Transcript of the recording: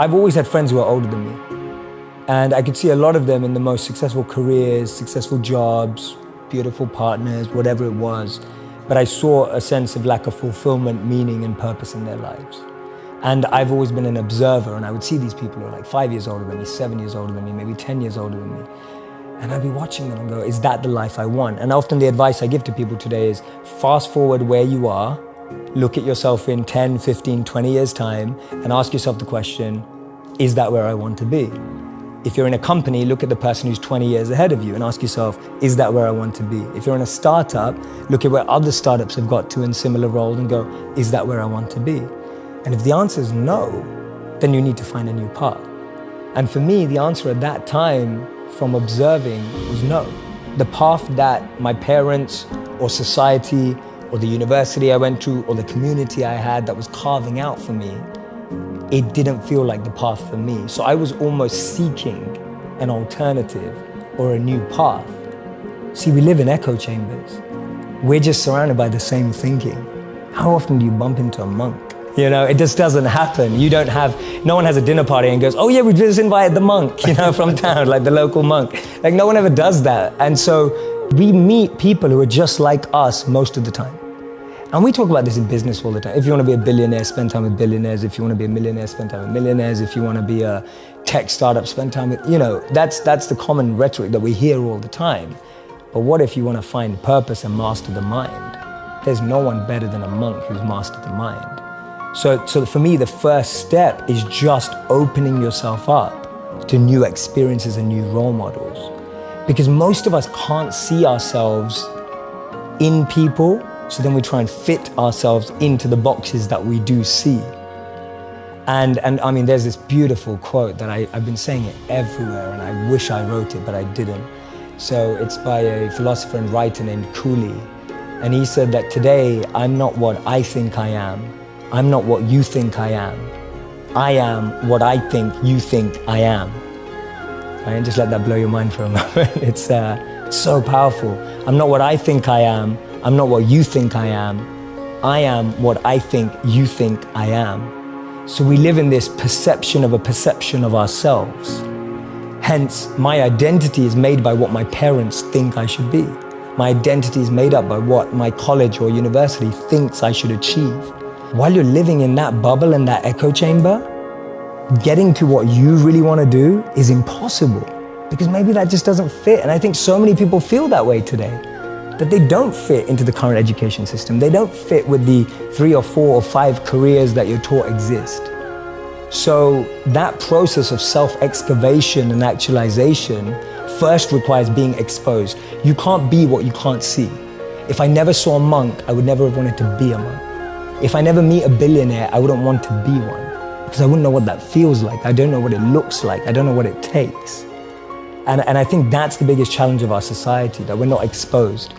I've always had friends who are older than me. And I could see a lot of them in the most successful careers, successful jobs, beautiful partners, whatever it was. But I saw a sense of lack of fulfillment, meaning, and purpose in their lives. And I've always been an observer, and I would see these people who are like 5 years older than me, 7 years older than me, maybe 10 years older than me. And I'd be watching them and go, is that the life I want? And often the advice I give to people today is fast forward where you are, look at yourself in 10, 15, 20 years time, and ask yourself the question, is that where I want to be? If you're in a company, look at the person who's 20 years ahead of you and ask yourself, is that where I want to be? If you're in a startup, look at where other startups have got to in similar roles and go, is that where I want to be? And if the answer is no, then you need to find a new path. And for me, the answer at that time from observing was no. The path that my parents or society or the university I went to or the community I had that was carving out for me, it didn't feel like the path for me. So I was almost seeking an alternative or a new path. See, we live in echo chambers. We're just surrounded by the same thinking. How often do you bump into a monk? You know, it just doesn't happen. No one has a dinner party and goes, oh yeah, we just invited the monk, from town, like the local monk. Like no one ever does that. And so we meet people who are just like us most of the time. And we talk about this in business all the time. If you want to be a billionaire, spend time with billionaires. If you want to be a millionaire, spend time with millionaires. If you want to be a tech startup, spend time with, that's the common rhetoric that we hear all the time. But what if you want to find purpose and master the mind? There's no one better than a monk who's mastered the mind. So for me, the first step is just opening yourself up to new experiences and new role models. Because most of us can't see ourselves in people, so then we try and fit ourselves into the boxes that we do see. And I mean, there's this beautiful quote that I've been saying it everywhere, and I wish I wrote it, but I didn't. So it's by a philosopher and writer named Cooley. And he said that today, I'm not what I think I am. I'm not what you think I am. I am what I think you think I am. Right? And just let that blow your mind for a moment. It's so powerful. I'm not what I think I am. I'm not what you think I am. I am what I think you think I am. So we live in this perception of a perception of ourselves. Hence, my identity is made by what my parents think I should be. My identity is made up by what my college or university thinks I should achieve. While you're living in that bubble and that echo chamber, getting to what you really want to do is impossible because maybe that just doesn't fit. And I think so many people feel that way today, that they don't fit into the current education system. They don't fit with the 3 or 4 or 5 careers that you're taught exist. So that process of self-excavation and actualization first requires being exposed. You can't be what you can't see. If I never saw a monk, I would never have wanted to be a monk. If I never meet a billionaire, I wouldn't want to be one because I wouldn't know what that feels like. I don't know what it looks like. I don't know what it takes. And I think that's the biggest challenge of our society, that we're not exposed.